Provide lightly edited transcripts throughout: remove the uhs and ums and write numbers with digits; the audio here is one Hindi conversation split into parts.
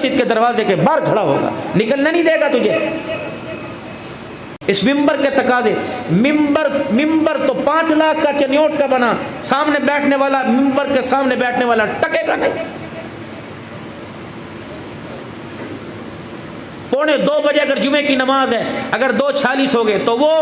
मस्जिद के दरवाजे के बाहर खड़ा होगा, निकलने नहीं देगा तुझे। इस मिंबर के तकाजे, मिंबर तो 5 लाख का चनियोट का बना, सामने बैठने वाला, मिंबर के सामने बैठने वाला टकेगा नहीं। 1:45 बजे अगर जुमे की नमाज है, अगर 2:40 हो गए तो वो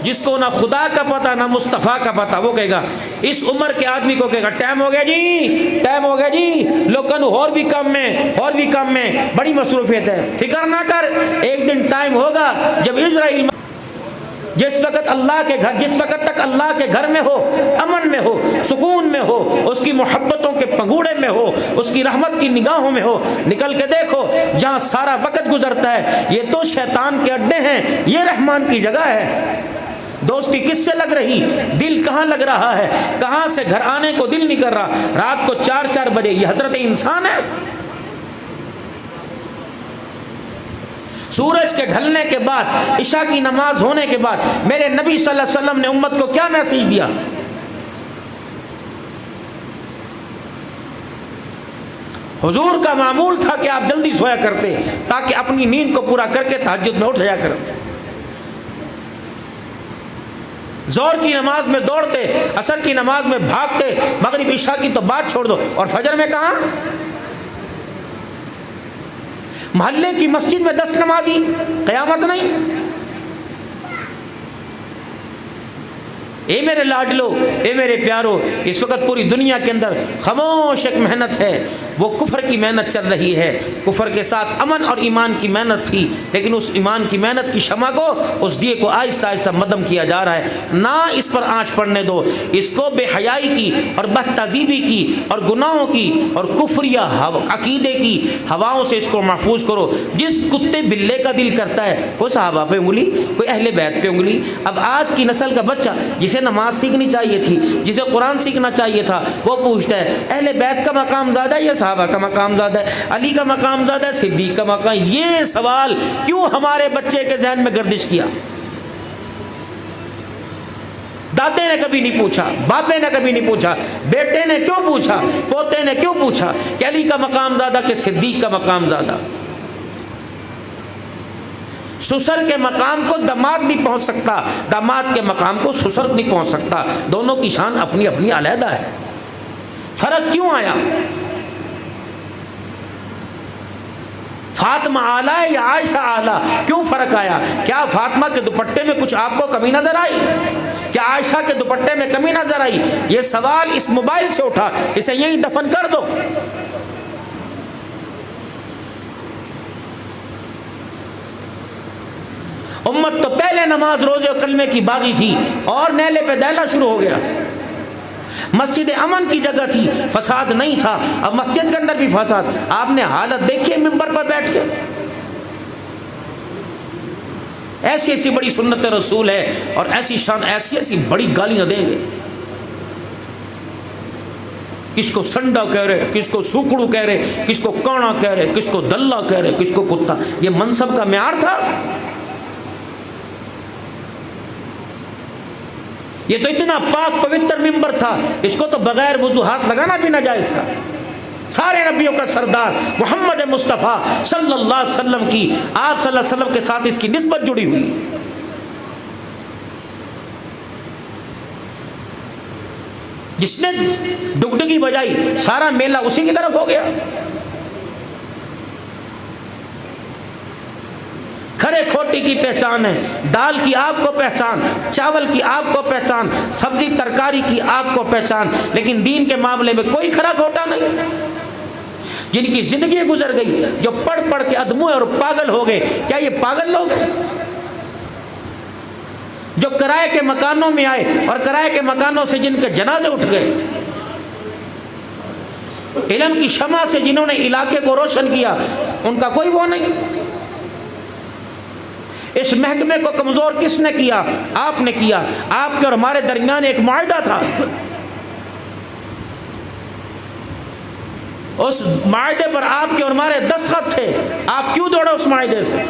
जिसको ना खुदा का पता ना मुस्तफ़ा का पता, वो कहेगा, इस उम्र के आदमी को कहेगा टाइम हो गया जी, टाइम हो गया जी, लोगों और भी काम में बड़ी मसरूफियत है, फिक्र ना कर, एक दिन टाइम होगा जब इजराइल जिस वक्त तक अल्लाह के घर में हो, अमन में हो, सुकून में हो, उसकी मोहब्बतों के पंगूड़े में हो, उसकी रहमत की निगाहों में हो, निकल के देखो जहाँ सारा वक्त गुजरता है ये तो शैतान के अड्डे हैं, ये रहमान की जगह है। दोस्ती किससे लग रही, दिल कहाँ लग रहा है, कहाँ से घर आने को दिल नहीं कर रहा, रात को 4 बजे, ये हजरत इंसान है। सूरज के ढलने के बाद, इशा की नमाज होने के बाद मेरे नबी सल्लल्लाहु अलैहि वसल्लम ने उम्मत को क्या मैसेज दिया? हुजूर का मामूल था कि आप जल्दी सोया करते ताकि अपनी नींद को पूरा करके तहज्जुद में उठ जाया करते। जोर की नमाज में दौड़ते, असर की नमाज में भागते, मगरिब इशा की तो बात छोड़ दो, और फजर में कहाँ? मोहल्ले की मस्जिद में 10 नमाजी, क़यामत नहीं। ए मेरे लाडलो, ए मेरे प्यारो, इस वक्त पूरी दुनिया के अंदर खामोश एक मेहनत है, वो कुफर की मेहनत चल रही है। कुफर के साथ अमन और ईमान की मेहनत थी, लेकिन उस ईमान की मेहनत की शमा को, उस दिए को आहिस्ता आहिस्ता मदम किया जा रहा है। ना इस पर आँच पड़ने दो, इसको बेहयाई की और बदतज़ीबी की और गुनाहों की और कुफरिया अकीदे की हवाओं से इसको महफूज करो। जिस कुत्ते बिल्ले का दिल करता है वो सहाबा पे उंगली, कोई अहले बैत पे उंगली। अब आज की नस्ल का बच्चा जिसे नमाज सीखनी चाहिए थी, जिसे कुरान सीखना चाहिए था, वो पूछता है अहले बैत का मकाम ज़्यादा है या सहाबा का मकाम ज़्यादा है, अली का मकाम ज़्यादा है, सिद्दीक का मकाम? ये सवाल क्यों हमारे बच्चे के जहन में गर्दिश किया? दादे ने कभी नहीं पूछा, बापे ने कभी नहीं पूछा, बेटे ने क्यों पूछा, पोते ने क्यों पूछा कि अली का मकाम ज़्यादा कि सिद्दीक का मकाम ज़्यादा? ससुर के मकाम को दामाद नहीं पहुंच सकता, दामाद के मकाम को ससुर नहीं पहुंच सकता। दोनों की शान अपनी अपनी अलहदा है। फर्क क्यों आया? फातिमा आला है या आयशा आला, क्यों फर्क आया? क्या फातिमा के दुपट्टे में कुछ आपको कमी नजर आई? क्या आयशा के दुपट्टे में कमी नजर आई? ये सवाल इस मोबाइल से उठा, इसे यही दफन कर दो। उम्मत तो पहले नमाज रोजे और कलमे की बागी थी और नेले पे दैला शुरू हो गया। मस्जिद अमन की जगह थी, फसाद नहीं था। अब मस्जिद के अंदर भी फसाद। आपने हालत देखी मिंबर पर बैठ के, ऐसी ऐसी बड़ी सुन्नत रसूल है और ऐसी शान, ऐसी ऐसी बड़ी गालियां देंगे। किसको संडा कह रहे, किसको सुकड़ू कह रहे, किसको काना कह रहे, किसको दल्ला कह रहे, किसको कुत्ता। ये मनसब का म्यार था? ये तो इतना पाक पवित्र मिंबर था, इसको तो बगैर वुजू हाथ लगाना भी नाजायज था। सारे नबियों का सरदार मोहम्मद मुस्तफ़ा सल्लल्लाहु अलैहि वसल्लम की, आप सल्लल्लाहु अलैहि वसल्लम के साथ इसकी निस्बत जुड़ी हुई। जिसने डुगडुगी बजाई, सारा मेला उसी की तरफ हो गया। खरे खोटी की पहचान है, दाल की आपको पहचान, चावल की आपको पहचान, सब्जी तरकारी की आपको पहचान, लेकिन दीन के मामले में कोई खरा खोटा नहीं। जिनकी जिंदगी गुजर गई, जो पढ़ पढ़ के अधमुए और पागल हो गए, क्या ये पागल लोग हैं? जो किराए के मकानों में आए और किराए के मकानों से जिनके जनाजे उठ गए, इल्म की शमा से जिन्होंने इलाके को रोशन किया, उनका कोई वो नहीं। इस महकमे को कमजोर किसने किया? आपने किया। आपके और हमारे दरमियान एक मुआहदा था, उस मुआहदे पर आपके और हमारे दस्तखत थे। आप क्यों दौड़े उस मुआहदे से?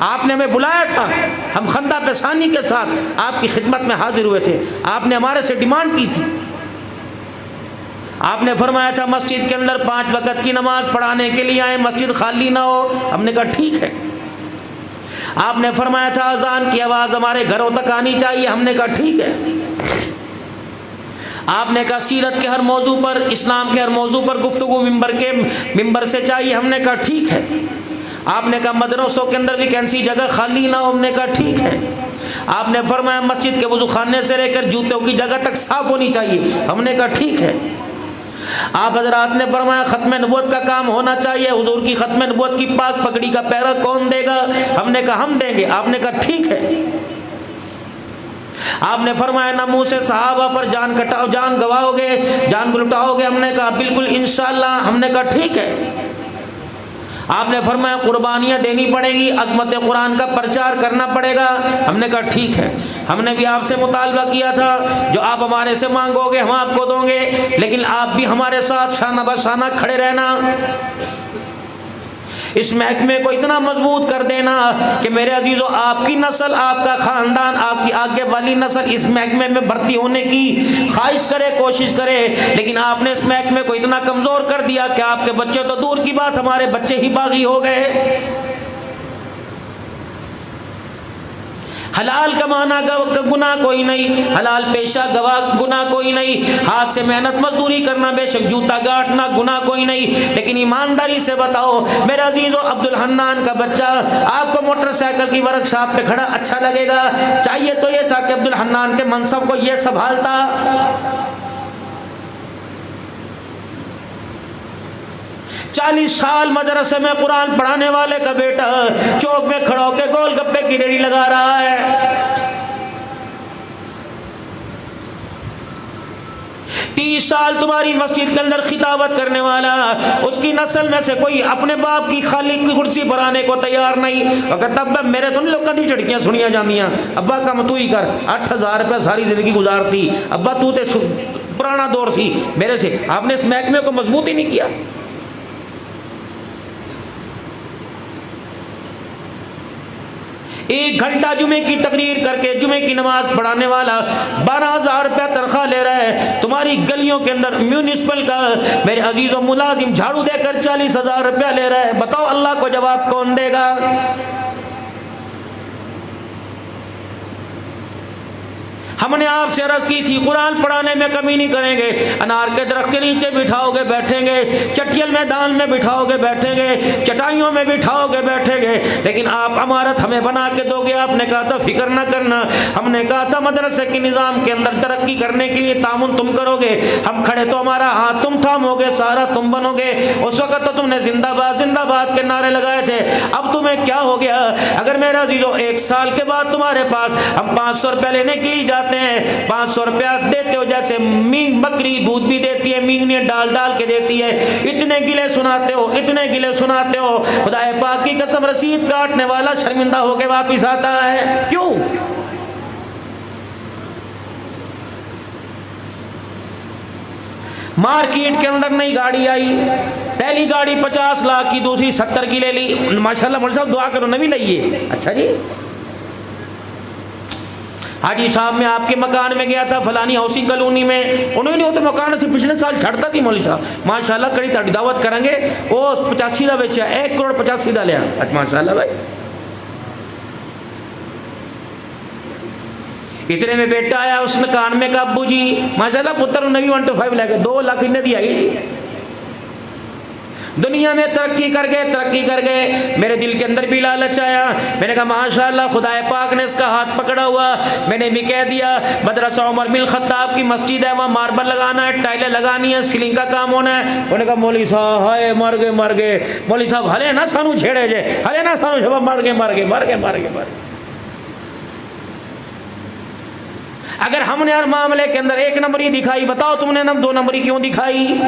आपने हमें बुलाया था, हम खंदा पेशानी के साथ आपकी खिदमत में हाजिर हुए थे। आपने हमारे से डिमांड की थी, आपने फरमाया था मस्जिद के अंदर 5 वक़्त की नमाज पढ़ाने के लिए आए, मस्जिद खाली ना हो। हमने कहा ठीक है। आपने फरमाया था अजान की आवाज़ हमारे घरों तक आनी चाहिए। हमने कहा ठीक है। आपने कहा सीरत के हर मौजू पर, इस्लाम के हर मौजू पर गुफ्तगू मिंबर से चाहिए। हमने कहा ठीक है। आपने कहा मदरसों के अंदर वैकेंसी जगह खाली ना हो। हमने कहा ठीक है। आपने फरमाया मस्जिद के वज़ू खाने से लेकर जूतों की जगह तक साफ होनी चाहिए। हमने कहा ठीक है। आप हजरात ने फरमाया खत्म नबूवत का काम होना चाहिए, हुजूर की खत्म नबूवत की पाक पगड़ी का पैरा कौन देगा? हमने कहा हम देंगे। आपने कहा ठीक है। आपने फरमाया ना मुँह से सहाबा पर जान गवाओगे, जान को लुटाओगे। हमने कहा बिल्कुल इंशाअल्लाह। हमने कहा ठीक है। आपने फरमाया कुर्बानियाँ देनी पड़ेगी, अज़मत कुरान का प्रचार करना पड़ेगा। हमने कहा ठीक है। हमने भी आपसे मुतालबा किया था जो आप हमारे से मांगोगे हम आपको दोगे, लेकिन आप भी हमारे साथ शाना बशाना खड़े रहना, इस महकमे को इतना मजबूत कर देना कि मेरे अजीज़ों आपकी नस्ल, आपका ख़ानदान, आपकी आगे वाली नस्ल इस महकमे में भर्ती होने की ख्वाहिश करे, कोशिश करे। लेकिन आपने इस महकमे को इतना कमज़ोर कर दिया कि आपके बच्चे तो दूर की बात, हमारे बच्चे ही बागी हो गए। हलाल कमाना गुनाह कोई नहीं, हलाल पेशा गवा गुनाह कोई नहीं, हाथ से मेहनत मजदूरी करना, बेशक जूता गाटना गुनाह कोई नहीं। लेकिन ईमानदारी से बताओ मेरे अजीज़ों, अब्दुल हन्नान का बच्चा आपको मोटरसाइकिल की वर्कशॉप पे खड़ा अच्छा लगेगा? चाहिए तो ये था कि अब्दुल हन्नान के मनसब को ये संभालता। 40 साल मदरसे में कुरान पढ़ाने वाले का बेटा चौक में खड़ा होकर गोलगप्पे की रेडी लगा रहा है। 30 साल तुम्हारी मस्जिद के अंदर खिताबत करने वाला, उसकी नस्ल में से कोई अपने बाप की खाली की कुर्सी पर आने को तैयार नहीं। तब मेरे तो नहीं लोग कभी झड़कियाँ सुनिया जानियाँ, अब्बा कम तू ही कर, 8,000 रुपया सारी जिंदगी गुजारती, अब्बा तू तो पुराना दौर सी मेरे से। आपने इस महकमे को मजबूत ही नहीं किया। एक घंटा जुमे की तकरीर करके जुमे की नमाज पढ़ाने वाला 12,000 रुपया तनख्वाह ले रहा है। तुम्हारी गलियों के अंदर म्यूनिसिपल का मेरे अजीजों मुलाजिम झाड़ू देकर 40,000 रुपया ले रहा है। बताओ अल्लाह को जवाब कौन देगा? हमने आपसे अर्ज की थी कुरान पढ़ाने में कमी नहीं करेंगे, अनार के दरख्त के नीचे बिठाओगे बैठेंगे, चटियल मैदान में बिठाओगे बैठेंगे, चटाइयों में बिठाओगे बैठेंगे, लेकिन आप अमारत हमें बना के दोगे। आपने कहा था फिक्र ना करना, हमने कहा था मदरसे के निज़ाम के अंदर तरक्की करने के लिए तामुन तुम करोगे, हम खड़े तो हमारा हाथ तुम थामोगे, सारा तुम बनोगे। उस वक्त तो तुमने जिंदाबाद जिंदाबाद के नारे लगाए थे, अब तुम्हें क्या हो गया? अगर मेरा अजीजों 1 साल के बाद तुम्हारे पास हम 500 रुपया लेने के लिए जाते हैं, 500 रुपया देते हो जैसे मींग बकरी दूध भी देती है, मींगनी डाल डाल के देती है, इतने गिले सुनाते हो, इतने गिले सुनाते हो। खुदाए पाक की कसम रसीद काटने वाला शर्मिंदा होके वापिस आता है। क्यों? मार्केट के अंदर नई गाड़ी आई, पहली गाड़ी 50 लाख की, दूसरी 70 की ले ली। माशाल्लाह मौलवी साहब दुआ करो नवी लाइए। अच्छा जी, हाजी साहब मैं आपके मकान में गया था फलानी हाउसिंग कॉलोनी में, उन्होंने वो तो मकान से पिछले साल छड़ता थी मौलवी साहब, माशाल्लाह कड़ी ताड़ी दावत करेंगे, वो 85 का बेचा, 1 करोड़ 85 का लिया। अच्छा माशाल्लाह भाई, इतने में बेटा आया उस मकान में का अब्बू जी माशाल्लाह पुत्र नवी 125 लेके 2 लाख इन्हें दिया गई। दुनिया में तरक्की कर गए। मेरे दिल के अंदर भी लालच आया, मैंने कहा माशाल्लाह खुदाए पाक ने इसका हाथ पकड़ा हुआ। मैंने भी कह दिया मदरसा उमर बिन खत्ताब की मस्जिद है, वहाँ मार्बल लगाना है, टाइलें लगानी है, सीलिंग का काम होना है। उन्होंने कहा मौलवी साहब हाय मर गए मौलवी साहब, हले ना सानू छेड़े जे, हले ना सानू मर गए। अगर हमने हर मामले के अंदर 1 नंबरी दिखाई, बताओ तुमने 2 नंबरी क्यों दिखाई?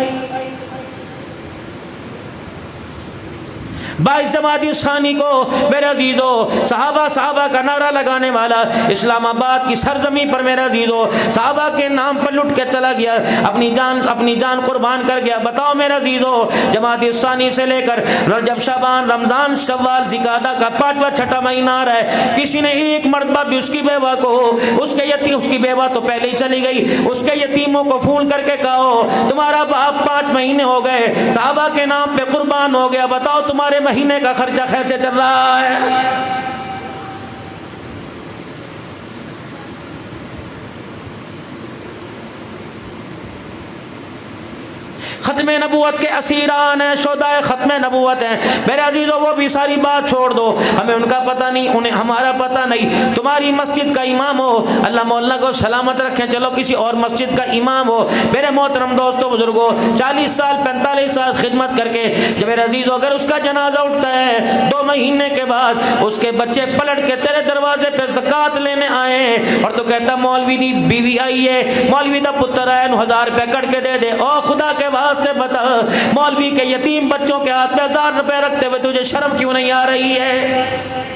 22 जमाती सानी को मेरे अजीजों सहाबा सहाबा का नारा लगाने वाला इस्लामाबाद की सरजमी पर मेरे अजीजों सहाबा के नाम पर लुट के चला गया, अपनी जान कुर्बान कर गया। बताओ मेरे अजीजों जमाती सानी से लेकर रजब शाबान रमजान शव्वाल जिकादा का 5वां 6ठा महीना आ रहा है, किसी ने एक मर्तबा भी उसकी बेवा को उसकी बेवा तो पहले ही चली गई, उसके यतीमों को फोन करके कहो तुम्हारा बाप 5 महीने हो गए सहाबा के नाम पे कुर्बान हो गया, बताओ तुम्हारे महीने का खर्चा कैसे चल रहा है। खत्म नबूवत के असीरान है, शोदाए खत्म नबूवत है मेरे अजीजों, वो भी सारी बात छोड़ दो, हमें उनका पता नहीं उन्हें हमारा पता नहीं। तुम्हारी मस्जिद का इमाम हो, अल्लाह मौला को सलामत रखे, चलो किसी और मस्जिद का इमाम हो, मेरे मोहतरम दोस्तों बुजुर्गों 40 साल 45 साल खिदमत करके जब मेरे अजीजों अगर उसका जनाजा उठता है 2 महीने के बाद उसके बच्चे पलट के तेरे दरवाजे पे ज़कात लेने आए और तो कहता मौलवी दी बीवी आई है, मौलवी दा पुत्र आया 1000 रुपये कट के दे दे। ओ खुदा के वास्ते बता मौलवी के यतीम बच्चों के हाथ में 1000 रुपए रखते हुए तुझे शर्म क्यों नहीं आ रही है।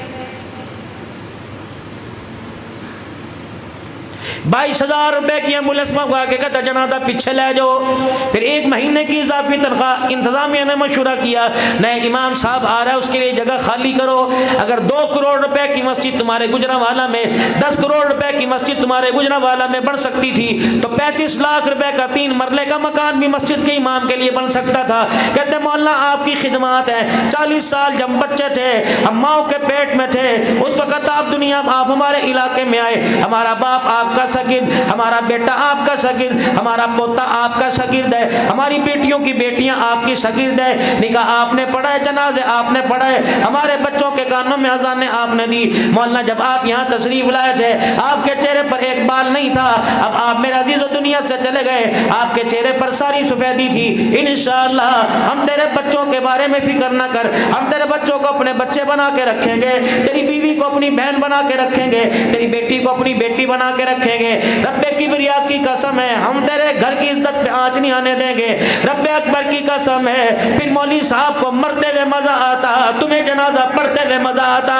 22,000 रुपए की एम्बुलेंस मंगवा के कहता जनाजा पीछे ले जाओ। फिर 1 महीने की इजाफी तनख्वाह इंतजामिया ने मशवरा किया, नए इमाम साहब आ रहा है उसके लिए जगह खाली करो। अगर 2 करोड़ रुपए की मस्जिद तुम्हारे गुजरांवाला में 10 करोड़ रुपए की मस्जिद तुम्हारे गुजरांवाला में बन सकती थी तो 35 लाख रुपए का 3 मरले का मकान भी मस्जिद के इमाम के लिए बन सकता था। कहते मौलाना आपकी खिदमत है, 40 साल जब बच्चे थे हम माओ के पेट में थे उस वक्त आप हमारे इलाके में आए, हमारा बाप आपका शगिर्द, हमारा बेटा आपका शगिर्द, हमारा पोता आपका शगिर्द है, हमारी बेटियों की बेटियां आपकी शगिर्द है, निकाह आपने पढ़ा है, जनाजे आपने पढ़ा है, हमारे बच्चों के कानों में अज़ानें आपने दी। मौलाना जब आप यहाँ तशरीफ लाए थे आपके चेहरे पर एक बाल नहीं था, अब आप मेरे अजीज़ दुनिया से चले गए, आपके चेहरे पर सारी सफेदी थी। इंशाअल्लाह हम तेरे बच्चों के बारे में फिक्र ना कर, हम तेरे बच्चों को अपने बच्चे बना के रखेंगे, तेरी बीवी को अपनी बहन बना के रखेंगे, तेरी बेटी को अपनी बेटी बना के रखेंगे। रब्बे किबरिया की कसम है हम तेरे घर की इज्जत पे आंच नहीं आने देंगे। रब्बे अकबर की कसम है फिर मौली साहब को मरते हुए मजा आता, तुम्हें जनाजा पढ़ते हुए मजा आता।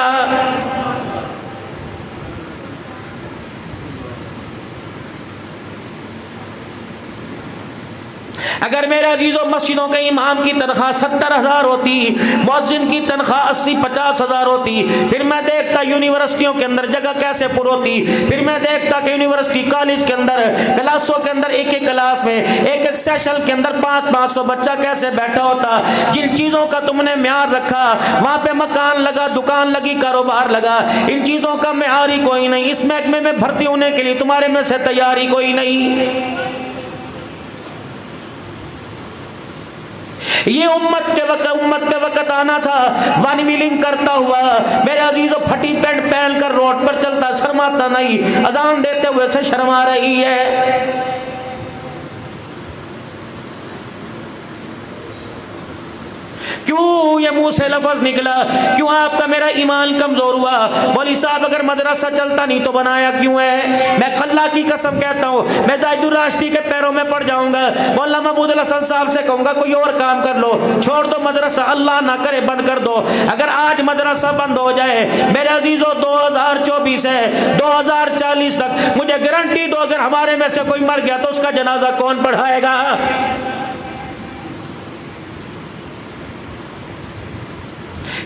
अगर मेरे अजीजों मस्जिदों के इमाम की तनख्वाह 70,000 होती, मुअज्जिन की तनख्वाह 80-50,000 होती, फिर मैं देखता यूनिवर्सिटियों के अंदर जगह कैसे पुर होती, फिर मैं देखता कि यूनिवर्सिटी कॉलेज के अंदर क्लासों के अंदर एक क्लास में एक सेशन के अंदर 500-500 बच्चा कैसे बैठा होता। जिन चीज़ों का तुमने म्यार रखा वहाँ पे मकान लगा, दुकान लगी, कारोबार लगा, इन चीज़ों का म्यार ही कोई नहीं। इस महकमे में भर्ती होने के लिए तुम्हारे में से तैयारी कोई नहीं। ये उम्मत के वक्त आना था वन व्हीलिंग करता हुआ मेरे अजीजों, फटी पैंट पहन कर रोड पर चलता, शर्माता नहीं, अजान देते हुए से शर्मा रही है। क्यों ये मुंह से लफ्ज निकला, क्यों आपका मेरा ईमान कमजोर हुआ? मौली साहब अगर मदरसा चलता नहीं तो बनाया क्यों है? मैं खल्ला की कसम कहता हूँ मैं जाहिदुर राशिदी के पैरों में पड़ जाऊंगा, मौलाना महमूद हसन साहब से कहूंगा कोई और काम कर लो, छोड़ दो मदरसा, अल्लाह ना करे बंद कर दो। अगर आज मदरसा बंद हो जाए मेरे अजीजों 2024 है 2040 तक मुझे गारंटी दो अगर हमारे में से कोई मर गया तो उसका जनाजा कौन पढ़ाएगा?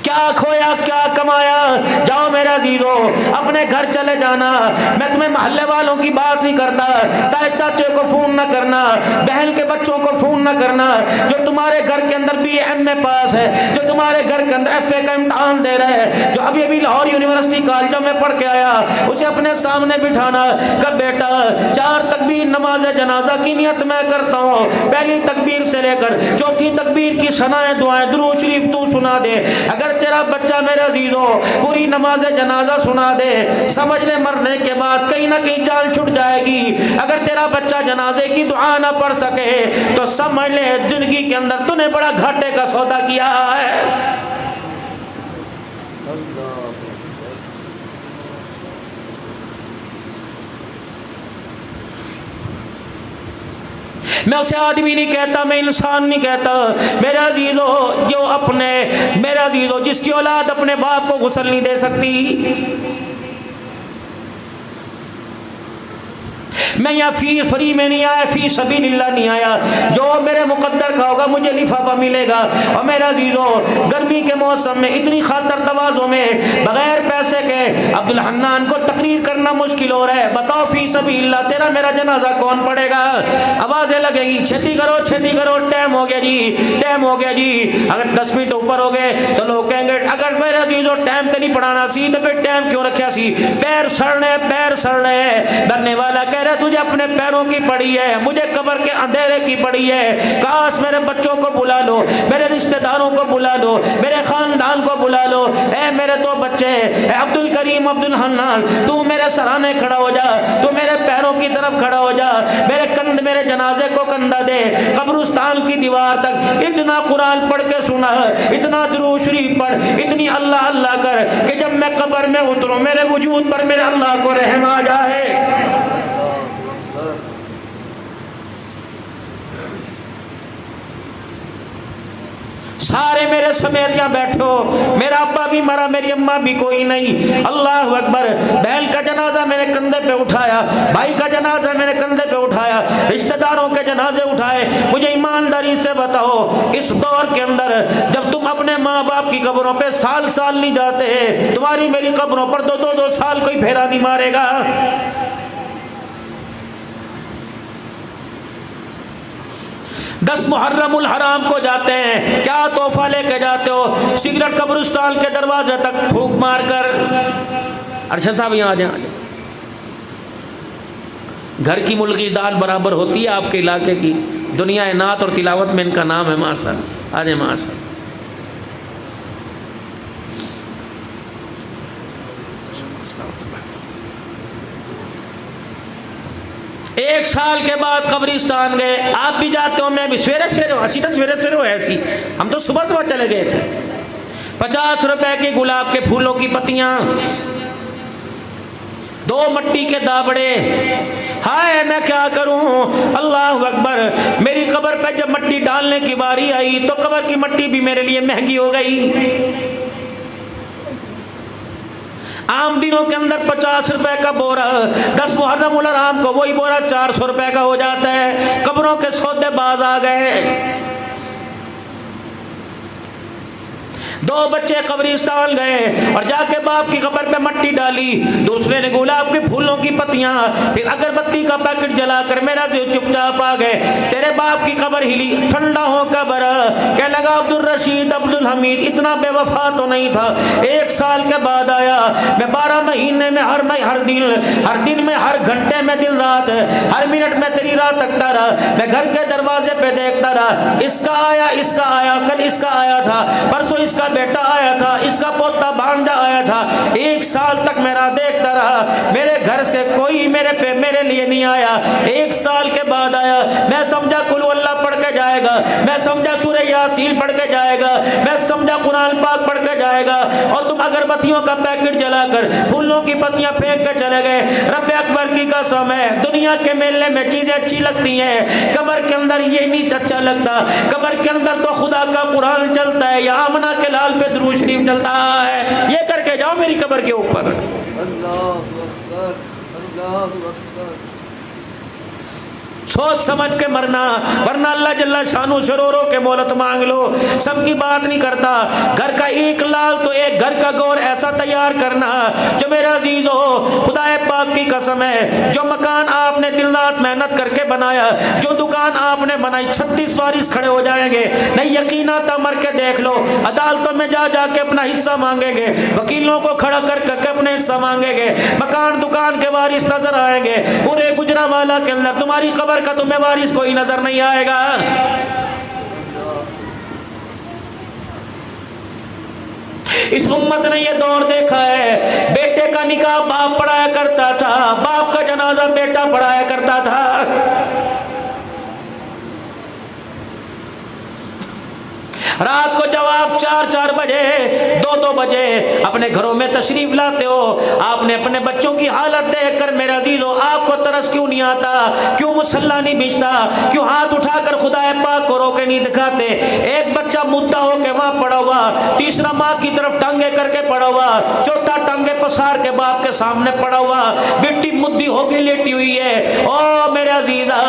क्या खोया क्या कमाया? जाओ मेरे अजीजों अपने घर चले जाना। मैं तुम्हें मोहल्ले वालों की बात नहीं करता, ताए चाचे को फोन ना करना, बहन के बच्चों को फोन ना करना, जो तुम्हारे घर के अंदर BA पास है, जो तुम्हारे घर के अंदर FA का इम्तहान दे रहे हैं, जो अभी अभी लाहौर यूनिवर्सिटी कॉलेजों में पढ़ के आया, उसे अपने सामने बिठाना। कब बेटा 4 तकबीर नमाज जनाजा की नियत मैं करता हूँ, पहली तकबीर से लेकर चौथी तकबीर की सनाएं दुआएं दुरूद शरीफ तू सुना दे। अगर तेरा बच्चा मेरे अजीजों पूरी नमाज जनाजा सुना दे, समझ ले मरने के बाद कहीं ना कहीं जान छूट जाएगी। अगर तेरा बच्चा जनाजे की दुआ ना पढ़ सके तो समझ ले जिंदगी के अंदर तूने बड़ा घाटे का सौदा किया है। मैं उसे आदमी नहीं कहता, मैं इंसान नहीं कहता। मेरा अजीजो, जो अपने, मेरा अजीजो, जिसकी औलाद अपने बाप को गुस्ल नहीं दे सकती। मैं यहाँ फी फ्री में नहीं आया, फी सबीलिल्लाह नहीं आया। जो मेरे मुकद्दर का होगा मुझे लिफाफा मिलेगा। और मेरा अजीजो, गर्मी के मौसम में इतनी खातर तवाज़ो में बगैर पैसे के अब्दुल हन्नान को तकरीर करना मुश्किल हो रहा है। बताओ फी सबीलिल्लाह तेरा मेरा जनाजा कौन पड़ेगा? आवाज़ें लगेगी, छेती करो छेती करो, टाइम हो गया जी, टाइम हो गया जी। अगर 10 मिनट ऊपर हो गए तो लोग कहेंगे अगर मेरा अजीजो टाइम तो नहीं पढ़ाना सी तो फिर टाइम क्यों रखा सी? पैर सड़ने, पैर सड़ने। मरने वाला कह रहा तुझे अपने पैरों की पड़ी है, मुझे कब्र के अंधेरे की पड़ी है। काश मेरे बच्चों को बुला लो, मेरे रिश्तेदारों को बुला लो, मेरे खानदान को बुला लो। ए मेरे 2 बच्चे, अब्दुल करीम, अब्दुल हन्नान, तू मेरे सराहने खड़ा हो जा, तू मेरे पैरों की तरफ खड़ा हो जा, मेरे जनाजे को कंधा दे, कब्रिस्तान की दीवार तक इतना कुरान पढ़ के सुना, इतना दुरूद शरीफ पढ़, इतनी अल्लाह अल्लाह कर कि जब मैं कब्र में उतरूं मेरे वजूद पर मेरे अल्लाह को रहम आ जाए। सारे मेरे समेत यहाँ बैठो, मेरा अब्बा भी मरा, मेरी अम्मा भी कोई नहीं। अल्लाह अकबर। बहन का जनाजा मैंने कंधे पे उठाया, भाई का जनाजा मैंने कंधे पे उठाया, रिश्तेदारों के जनाजे उठाए। मुझे ईमानदारी से बताओ, इस दौर के अंदर जब तुम अपने माँ बाप की कब्रों पे साल साल नहीं जाते, तुम्हारी मेरी कब्रों पर 2-2 साल कोई फेरा नहीं मारेगा। 10 मुहर्रमुल हराम को जाते हैं, क्या तोहफा लेके जाते हो? सिगरेट कब्रिस्तान के दरवाजे तक फूंक मार कर। अरशद साहब यहाँ आ जाए। घर की मुल्की दाल बराबर होती है आपके इलाके की। दुनिया नात और तिलावत में इनका नाम है माशाअल्लाह। आ जाए माशाअल्लाह। एक साल के बाद कब्रिस्तान गए। आप भी जाते हो, मैं भी। सवेरे सवेरे हंसी तक सवेरे सवेरे हो ऐसी, हम तो सुबह सुबह चले गए थे। 50 रुपए के गुलाब के फूलों की पत्तियां, 2 मट्टी के दाबड़े। हाय मैं क्या करूं? अल्लाह अकबर। मेरी कब्र पे जब मट्टी डालने की बारी आई तो कब्र की मट्टी भी मेरे लिए महंगी हो गई। आम दिनों के अंदर 50 रुपए का बोरा, 10 मुहर्रमुल हराम को वही बोरा 400 रुपए का हो जाता है। कब्रों के सौदेबाज आ गए। 2 बच्चे कब्रिस्तान गए और जाके बाप की कब्र पे मट्टी डाली। दूसरे ने गुलाब के फूलों की पत्तियां, फिर अगरबत्ती का पैकेट जलाकर मेरा जो चुपचाप आ गए। तेरे बाप की कब्र हिली, ठंडा हो कब्र। क्या लगा अब्दुल रशीद, अब्दुल हमीद इतना बेवफा तो नहीं था। 1 साल के बाद आया। मैं 12 महीने में हर दिन में, हर घंटे में, दिन रात, हर मिनट में तेरी राह तकता रहा। मैं घर के दरवाजे पे देखता रहा, इसका आया, कल इसका आया था, परसों इसका बेटा आया था, इसका पोता भांजा आया था। 1 साल तक मेरा देखता रहा। मेरे घर से कोई मेरे लिए नहीं आया। 1 साल के बाद आया। मैं समझा कुल अल्लाह पढ़ के जाएगा, मैं समझा सूरह यासीन पढ़ के जाएगा, मैं समझा कुरान पाक पढ़ के जाएगा, और तुम अगरबत्तियों का पैकेट जलाकर फूलों की पत्तियां फेंक के चले गए। रब्बे अकबर की कसम है, दुनिया के मेले में चीजें अच्छी लगती हैं, कब्र के अंदर ये नहीं अच्छा लगता। कब्र के अंदर तो खुदा का कुरान चलता है या आमना के लाल पे दुरूद शरीफ चलता है। ये करके जाओ मेरी कब्र के ऊपर। अल्लाहु अकबर, अल्लाहु अकबर। सोच समझ के मरना, वरना अल्लाह जल्ला शानू से रो के मोहलत मांग लो। सबकी बात नहीं करता। घर का एक लाल तो एक घर का गौर ऐसा तैयार करना जो मेरा अजीज हो। खुदा पाक की कसम है, जो मकान आपने दिन रात मेहनत करके बनाया, जो दुकान आपने बनाई, 36 वारिस खड़े हो जाएंगे। नहीं यकीन आता मर के देख लो। अदालतों में जा के अपना हिस्सा मांगेंगे, वकीलों को खड़ा कर करके अपने हिस्सा मांगेंगे। मकान दुकान के वारिस नजर आएंगे। पूरे गुजरावाला के अंदर तुम्हारी कब्र का तुम्हें वारिस कोई नजर नहीं आएगा। इस उम्मत ने यह दौर देखा है, बेटे का निकाह बाप पढ़ाया करता था, बाप का जनाजा बेटा पढ़ाया करता था। रात को जब आप 4-4 बजे, 2 1-2 बजे अपने घरों में तशरीफ लाते हो, आपने अपने बच्चों की हालत देखकर मेरे अजीजों आपको तरस क्यों नहीं आता? क्यों मुसल्ला नहीं बिछता? क्यों हाथ उठाकर खुदा पाक को रोके नहीं दिखाते? एक बच्चा मुद्दा होके वहां पड़ा हुआ, तीसरा माँ की तरफ टांगे करके पड़ा हुआ, चौथा टांगे पसार के बाप के सामने पड़ा हुआ, बेटी मुद्दी होके लेटी हुई है। ओ मेरे अजीजा,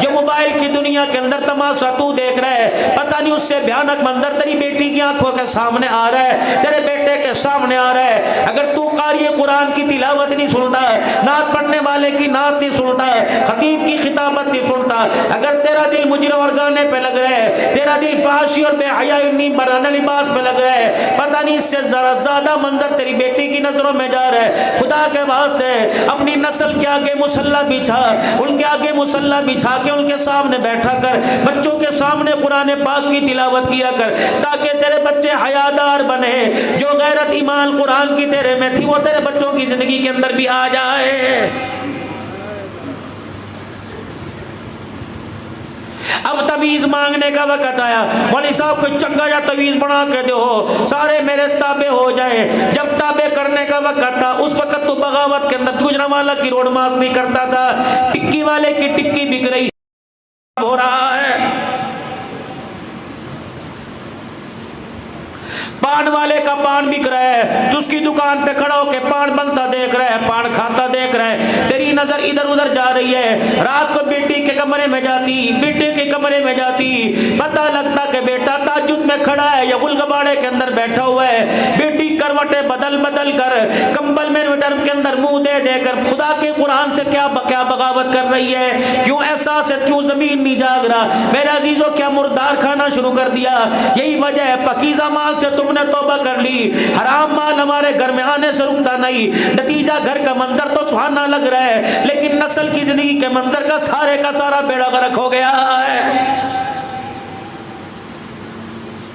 जो मोबाइल की दुनिया के अंदर तमाशा तू देख रहा है, पता नहीं उससे भयानक मंजर तेरी बेटी की आंखों के सामने आ रहा है, तेरे बेटे के सामने आ रहा है। अगर तू कारी कुरान की तिलावत नहीं सुनता, नात पढ़ने वाले की नात नहीं सुनता, खतीब की खिताबत नहीं सुनता, अगर तेरा दिल मुजरिम और गाने पे लग रहा है, तेरा दिल फाहशी और बेहयाई बराना लिबास पे लग रहा है, पता नहीं इससे जरा ज्यादा मंजर तेरी बेटी की नजरों में जा रहा है। खुदा के वास्ते अपनी नस्ल के आगे मुसल्ला बिछा, उनके आगे मुसल्ला बिछा के उनके सामने बैठा कर, बच्चों के सामने कुरान पाक की तिलावत किया कर, ताकि तेरे बच्चे हयादार बने। जो गैरत ईमान कुरान की तेरे में थी वो तेरे बच्चों की जिंदगी के अंदर भी आ जाए। अब तवीज मांगने का वक्त आया, मौलवी साहब को चंगा या तवीज बना के दो, सारे मेरे ताबे हो जाए। जब ताबे करने का वक्त था, उस वक्त तो बगावत के अंदर गुजरांवाला की रोड मार्च नहीं करता था, टिक्की वाले की टिक्की बिक रही हो रहा है, पान वाले का पान बिक रहा है, तो उसकी दुकान पे खड़ा होकर पान बनता देख रहा है, पान खाता देख रहा है, तेरी नजर इधर उधर जा रही है। रात को बेटी के कमरे में जाती, बेटे के कमरे में जाती, पता लगता कि बेटा ताजुद में खड़ा है या गुलगबाड़े के अंदर बैठा हुआ है। बेटी करवटें बदल बदल कर, कंबल में विटर के अंदर मुंह दे देकर खुदा के कुरान से क्या बगावत कर रही है। क्यों एहसास है, क्यों जमीन नहीं जाग रहा? मेरे अजीजों, क्या मुर्दार खाना शुरू कर दिया? यही वजह है, पकीज़ा माल से तुमने तौबा कर ली, हराम माल हमारे घर में आने से रुकता नहीं। नतीजा घर का मंजर तो सुहाना लग रहा है, लेकिन नस्ल की जिंदगी के मंजर का सारा बेड़ा गर्क हो गया है।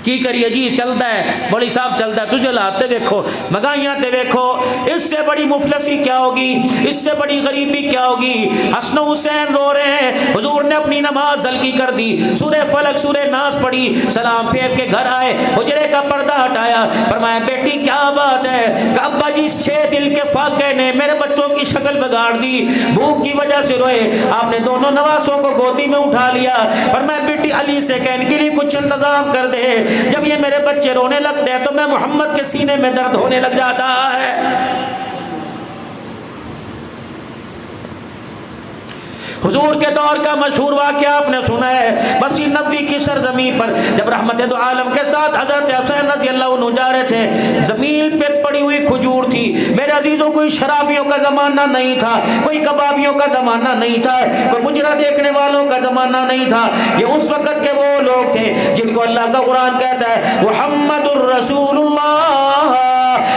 की करिए जी, चलता है बड़ी साहब, चलता है। तुझे लाते देखो, मगाइयाँ ते देखो, इससे बड़ी मुफलसी क्या होगी, इससे बड़ी गरीबी क्या होगी। हसन हुसैन रो रहे हैं, हुजूर ने अपनी नमाज हल्की कर दी, सूरे फलक सूरे नास पढ़ी, सलाम फेर के घर आए, हुजरे का पर्दा हटाया, फरमाया बेटी क्या बात है? अब्बा जी 6 दिल के फाके ने मेरे बच्चों की शक्ल बिगाड़ दी, भूख की वजह से रोए। आपने दोनों नवासों को गोदी में उठा लिया, फरमाया बेटी अली से कह इनके लिए कुछ इंतजाम कर दे। जब ये मेरे बच्चे रोने लगते हैं तो मैं मोहम्मद के सीने में दर्द होने लग जाता है। हुजूर के दौर का मशहूर वाक़या आपने सुना है, मस्जिद नबवी की सरजमीन पर जब रहमत दो आलम के साथ हजरत हुसैन रज़ी अल्लाह अन्हु जा रहे थे, जमीन पे पड़ी हुई खजूर थी। मेरे अजीजों, कोई शराबियों का जमाना नहीं था, कोई कबाबियों का जमाना नहीं था, कोई मुजरा देखने वालों का जमाना नहीं था। ये उस वक्त के वो लोग थे जिनको अल्लाह का कुरान कहता है मुहम्मदुर रसूलुल्लाह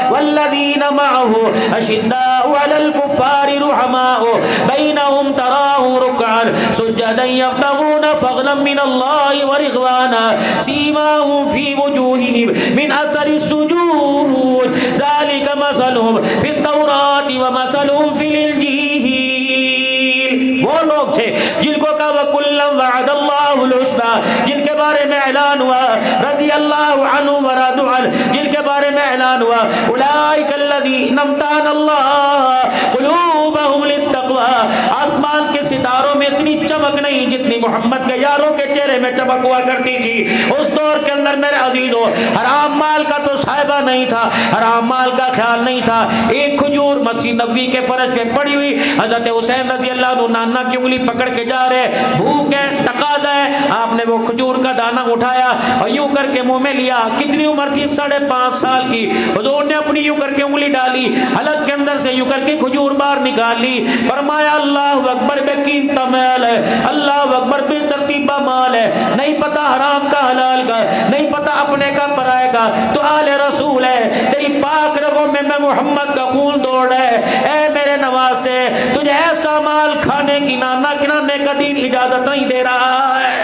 वल्लज़ीना मअहु अशिद्दाउ अलल कुफ्फारि रुहमाउ बैनहुम तराहुम रुकअन सुज्जदन यब्तगूना फज़लन मिनल्लाहि व रिज़वाना सीमाहुम फी वुजूहिहिम मिन असरि सुजूद ज़ालिका मसलुहुम फित तौराति व मसलुहुम फिल इंजील। वो लोग थे जिनको कहा वकुल्लम वअदल्लाहुल हुस्ना, जिनके बारे में ऐलान हुआ रज़ी अल्लाहु अन्हु व रज़ू अन्हु, जिनके बारे में ऐलान हुआ उलाइकल्लज़ीना अमतानल्लाहु क़ुलूबहुम लित्तक़वा। आसमान के सितारों में इतनी चमक नहीं जितनी मोहम्मद के यारों के चेहरे में चमक हुआ करती थी। उस दौर के अंदर मेरे अजीजों, हराम माल का तो साहिबा नहीं था, हराम माल का ख्याल नहीं था। एक खजूर मस्जिद नबवी के फर्श पे पड़ी हुई, हजरत हुसैन रज़ी अल्लाह अन्हु नाना की उंगली पकड़ के जा रहे, भूख है, तकाज़ा है, आपने वो खजूर का दाना उठाया और यूं करके मुंह में लिया। कितनी उम्र थी? 5.5 साल की। हुजूर ने अपनी यूं करके उंगली डाली, हलक के अंदर से यूं करके खजूर बाहर निकाल ली, फरमाया अल्लाहु अकबर बेकीमत माल है, अल्लाहु अकबर बेतरतीबा माल है, नहीं पता हराम का हलाल का, नहीं पता अपने का पराए का, तो आले रसूल है, तेरी पाक रगों में मैं मोहम्मद का खून दौड़ है। ए मेरे नवाज से तुझे ऐसा माल खाने की नाना किनाने का दीन इजाजत नहीं दे रहा है।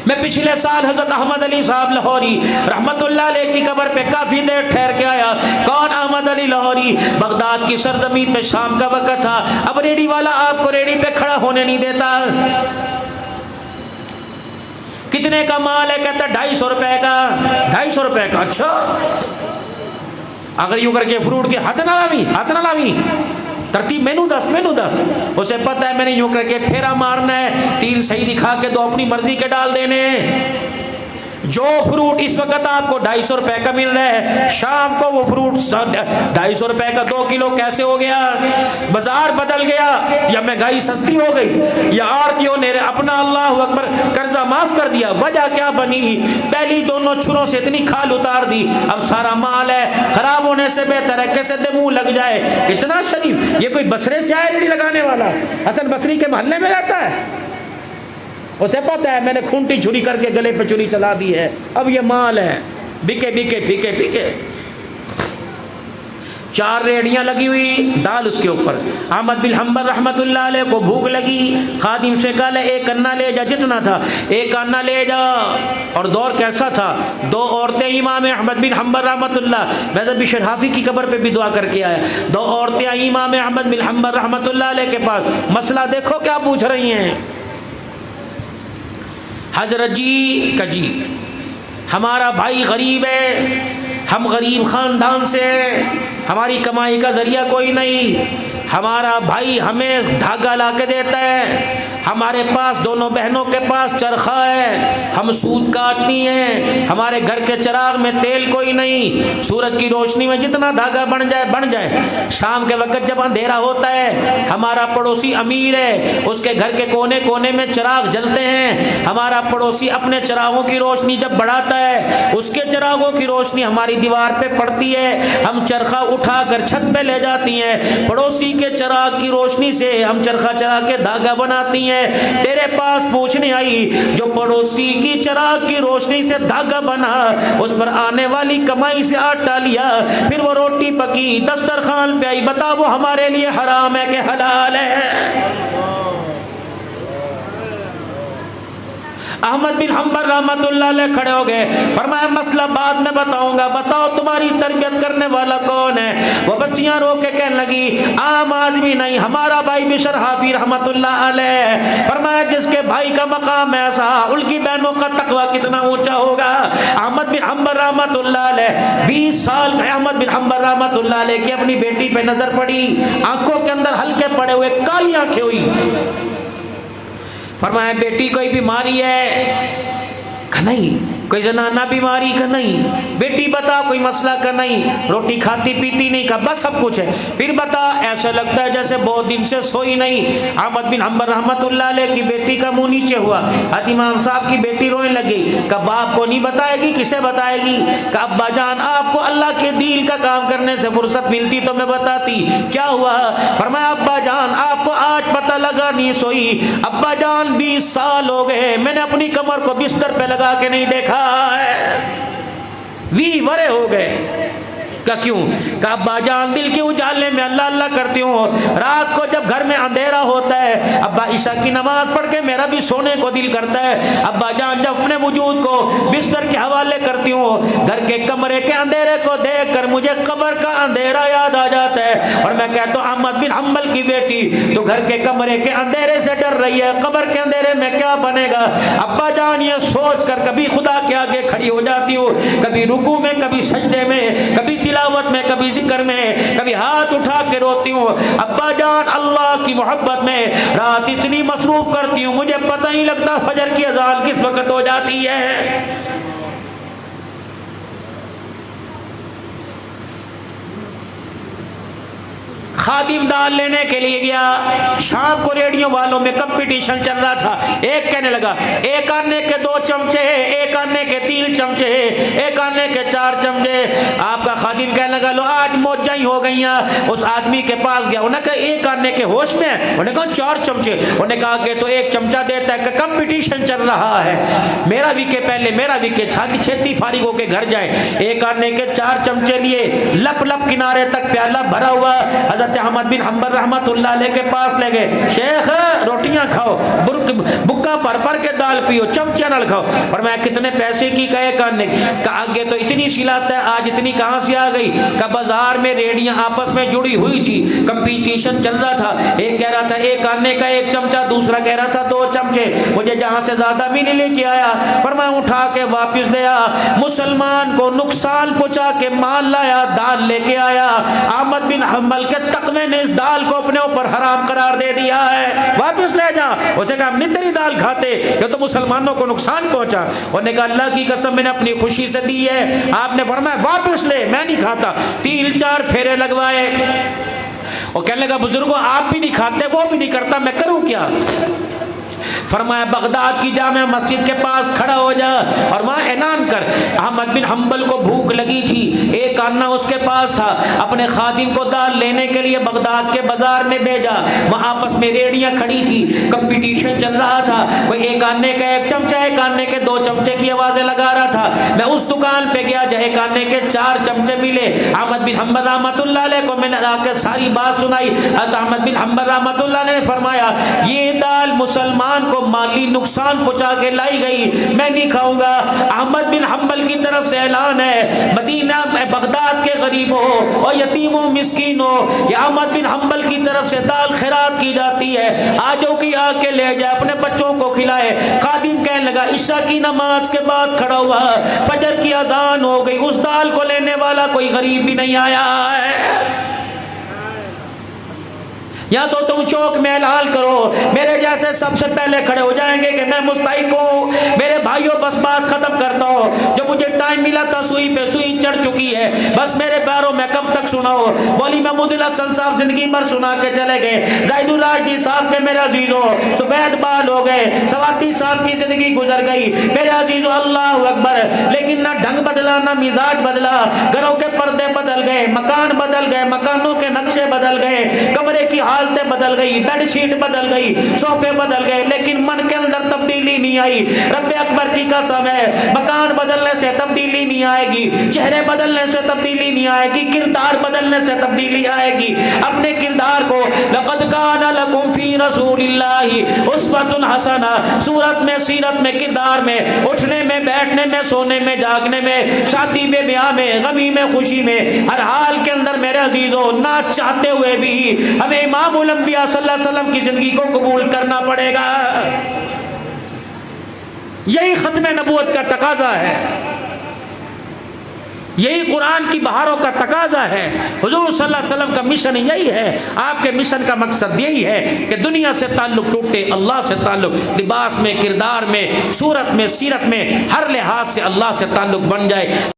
मैं पिछले साल हजरत अहमद अली साहब लाहौरी रहमतुल्लाह अलैह की कब्र पे काफी देर ठहर के आया। कौन? अहमद अली लाहौरी। बगदाद की सरजमीन में शाम का वक्त था। अब रेडी वाला आपको रेडी पे खड़ा होने नहीं देता। कितने का माल है? कहता 250 रुपए का। 250 रुपए का? अच्छा, अगर यूं करके फ्रूट के हाथ ना लावी तरतीब मैनू दस। उसे पता है मैंने यूं करके फेरा मारना है, 3 सही दिखा के 2 अपनी मर्जी के डाल देने। जो फ्रूट इस वक्त आपको 250 रुपए का मिल रहा है, शाम को वो फ्रूट 250 रुपए का 2 किलो कैसे हो गया? बाजार बदल गया, या महंगाई सस्ती हो गई, या आड़तियों ने अपना अल्लाह अकबर कर्जा माफ कर दिया। वजह क्या बनी? पहली दोनों छुरों से इतनी खाल उतार दी, अब सारा माल है, खराब होने से बेहतर है कैसे दे मुंह लग जाए। इतना शरीफ, ये कोई बसरे से आया रेडी लगाने वाला, हसन बसरी के मोहल्ले में रहता है। उसे पता है मैंने खूंटी छुरी करके गले पे छुरी चला दी है, अब ये माल है, बिके बिके फीके फीके। 4 रेडियां लगी हुई, दाल उसके ऊपर। अहमद बिन हम्बल रहमतुल्लाह अलैह को भूख लगी, खादिम से कहा 1 अन्ना ले जा, जितना था 1 अन्ना ले जा। और दौर कैसा था, 2 औरतें इमाम अहमद बिन हम्बल रहमतुल्लाह, मैं तो बिशर हाफी की कब्र पे भी दुआ करके आया, 2 औरतें आई इमाम अहमद बिन हम्बल रहमतुल्लाह अलैह के पास। मसला देखो क्या पूछ रही हैं। हजरत जी हमारा भाई गरीब है, हम गरीब ख़ानदान से हैं, हमारी कमाई का ज़रिया कोई नहीं, हमारा भाई हमें धागा ला के देता है, हमारे पास दोनों बहनों के पास चरखा है, हम सूत काटती हैं, हमारे घर के चिराग में तेल कोई नहीं, सूरज की रोशनी में जितना धागा बन जाए। शाम के वक्त जब अंधेरा होता है, हमारा पड़ोसी अमीर है, उसके घर के कोने कोने में चिराग जलते हैं, हमारा पड़ोसी अपने चिरागों की रोशनी जब बढ़ाता है, उसके चिरागों की रोशनी हमारी दीवार पे पड़ती है, हम चरखा उठा कर छत पे ले जाती हैं, पड़ोसी के चिराग की रोशनी से हम चरखा चला के धागा बनाती हैं। तेरे पास पूछने आई, जो पड़ोसी की चिराग की रोशनी से धागा बना, उस पर आने वाली कमाई से आटा लिया, फिर वो रोटी पकी दस्तरखान पे आई, बता वो हमारे लिए हराम है कि हलाल है? अहमद बिन हम्बल रहमतुल्लाह अलैह खड़े हो गए, फरमाया मसला बाद में बताऊंगा, बताओ तुम्हारी तरबियत करने वाला कौन है? वो बच्चियां रो के कहने लगी, आम आदमी नहीं, हमारा भाई बिशर हाफी रहमतुल्लाह अलैह। फरमाया जिसके भाई का मकाम ऐसा, उनकी बहनों का तकवा कितना ऊंचा होगा। अहमद बिन हम्बल रहमतुल्लाह अलैह 20 साल का अहमद बिन हम्बल रहमतुल्लाह अलैह की अपनी बेटी पे नजर पड़ी, आंखों के अंदर हल्के पड़े हुए काली आंखें हुई। फरमाया बेटी कोई बीमारी है? का नहीं। कोई जनाना बीमारी का नहीं। बेटी बता कोई मसला का नहीं। रोटी खाती पीती नहीं का? बस सब कुछ है। फिर बता, ऐसा लगता है जैसे बहुत दिन से सोई नहीं। अहमद बिन हम्बल रहमतुल्लाह अलैह की बेटी का मुंह नीचे हुआ। इमाम साहब की बेटी रोने लगी। का बाप को नहीं बताएगी, किसे बताएगी? का अब्बा जान आपको अल्लाह के दीन का काम करने से फुर्सत मिलती तो मैं बताती। क्या हुआ? फरमाया अब्बा जान आपको आज पता लगा नहीं सोई। अब्बा जान 20 साल हो गए मैंने अपनी कमर को बिस्तर पे लगा के नहीं देखा है। 20 वरे हो गए। का क्यों? का अब्बा जान दिल के उजाले में अल्लाह अल्लाह करती हूँ, रात को जब घर में अंधेरा होता है अब्बा ईशा की नमाज पढ़ के मेरा भी सोने को दिल करता है। अब्बा जान जब अपने वजूद को बिस्तर के हवाले करती हूँ, घर के कमरे के अंधेरे को देख कर मुझे कब्र का अंधेरा याद आ जाता है और मैं कहता हूँ अहमद बिन हम्बल की बेटी तो घर के कमरे के अंधेरे से डर रही है, कब्र के अंधेरे में क्या बनेगा? अब्बा जान ये सोच कर कभी खुदा के आगे खड़ी हो जाती हूँ, कभी रुकू में, कभी सजदे में, कभी तिलावत में, कभी जिक्र में, कभी हाथ उठा के रोती हूँ। अब्बा जान अल्लाह की मोहब्बत में रात इतनी मसरूफ करती हूँ मुझे पता नहीं लगता फजर की अजान किस वक्त हो जाती है। खादिम दाल लेने के लिए गया। शाम को रेडियो वालों में कंपटीशन चल रहा था। एक कहने लगा 1 आने के 2 चमचे, 1 आने के 3 चमचे, 1 आने के 4 चमचे। आपका खादिम कहने लगा लो आज मौजा ही हो गई। उस आदमी के पास गया, उन्हें कहा 1 आने के होश में? उन्हें कहा 4 चमचे। उन्हें कहा कि तो 1 चमचा देता है। कंपटीशन चल रहा है, मेरा विके पहले, मेरा विके, छेती फारिग होके घर जाए। 1 आने के 4 चमचे लिए, लप लप किनारे तक प्याला भरा हुआ हजरत अहमद बिन हम्बल रहमतुल्लाह अलैह के पास ले गए। शेख रोटियां खाओ, बुक्का भर भर के दाल पियो, चमचे न खाओ। फरमाया कितने पैसे की? कहे काने का आगे तो इतनी सिलाता है, आज इतनी कहाँ से आ गई? का बाजार में रेडियां आपस में जुड़ी हुई थी, कंपटीशन चल रहा था। एक कह रहा था एक आने का 1 चमचा, दूसरा कह रहा था 2 चमचे, मुझे जहां से ज्यादा मिली लेके आया। फरमाया उठा के वापस दिया, मुसलमान को नुकसान पहुंचा के माल लाया, दाल लेके आया। अहमद बिन हंबल के तकवे ने इस दाल को अपने ऊपर हराम करार दे दिया है, वापस ले जा। उसे कहा हम तेरी दाल खाते, ये तो मुसलमानों को नुकसान पहुंचा। उन्होंने कहा अल्लाह की कसम मैंने अपनी खुशी से दी है। आपने फरमाया वापस ले, मैं नहीं खाता। 3-4 फेरे लगवाए और कहने लगा बुजुर्गों आप भी नहीं खाते, वो भी नहीं करता, मैं करूं क्या? फरमाया बगदाद की जामे मस्जिद के पास खड़ा हो जा और वहां ऐलान कर अहमद बिन हंबल को भूख लगी थी, एक आना उसके पास था, अपने खादिम को दाल लेने के लिए बगदाद के बाजार में भेजा। वहां आपस में रेडियां खड़ी थी, कंपटीशन चल रहा था। कोई एक आने का 1 चमचा, एक आने के 2 चमचे की आवाजें लगा रहा था। मैं उस दुकान पे गया जहाँ एक आने के 4 चमचे मिले। अहमद बिन हंबल रहमतुल्लाह अलैह को मैंने आके सारी बात सुनाई। अहमद बिन हंबल रहमतुल्लाह अलैह ने फरमाया ये दाल मुसलमान को माली नुकसान पहुंचा के लाई गई, मैं नहीं खाऊंगा। अहमद बिन हंबल की तरफ से ऐलान है मदीना में बगदाद के गरीबों और यतीमों मिस्कीनों, ये अहमद बिन हंबल की तरफ से दाल खैरात की जाती है, आजो की आके ले जाए, अपने बच्चों को खिलाए। खादिम कहने लगा ईशा की नमाज के बाद खड़ा हुआ, फजर की अजान हो गई, उस दाल को लेने वाला कोई गरीब भी नहीं आया है। या तो तुम चौक में ऐलान करो, मेरे जैसे सबसे पहले खड़े हो जाएंगे कि मैं मुस्तहिक हूँ। मेरे भाइयों बस बात खत्म करता हूँ, जो मुझे टाइम मिला था सुई पे सुई चढ़ चुकी है, बस मेरे पैरों में कब तक सुनाओ। मौलवी महमूदुल हसन साहब जिंदगी भर सुना के चले गए, जाहिदुल राजी साहब के मेरे अजीजों सुबैद बाल हो गए, सवाती साहब की जिंदगी गुजर गई मेरे अजीजों, अल्लाह अकबर। लेकिन ना ढंग बदला ना मिजाज बदला, घरों के पर्दे बदल गए, मकान बदल गए, मकानों के नक्शे बदल गए, कमरे की हालतें बदल गई, बेडशीट बदल गई, सोफे बदल गए, लेकिन मन के अंदर तब्दीली नहीं आई। रब्बे अकबर की कसम है, मकान बदलने से तब्दीली नहीं आएगी, चेहरे बदलने से तब्दीली नहीं आएगी, किरदार बदलने से तब्दीली आएगी। अपने किरदार को लक़द काना लकुम फी रसूलिल्लाहि उस्वतुन हसना, सूरत में, सीरत में, किरदार में, उठने में, बैठने में, सोने में, जागने में, शादी में, ब्याह में, गमी में, खुशी में, हर हाल के अंदर मेरे अजीजों ना चाहते हुए भी हमें इमामुल अंबिया सल्लल्लाहु अलैहि वसल्लम की जिंदगी को कबूल करना पड़ेगा। यही खत्म नबूवत का तकाजा है, यही कुरान की बहारों का तकाजा है। हुजूर सल्लल्लाहु अलैहि वसल्लम का मिशन यही है, आपके मिशन का मकसद यही है कि दुनिया से ताल्लुक टूटे, अल्लाह से ताल्लुक, लिबास में, किरदार में, सूरत में, सीरत में, हर लिहाज से अल्लाह से ताल्लुक बन जाए।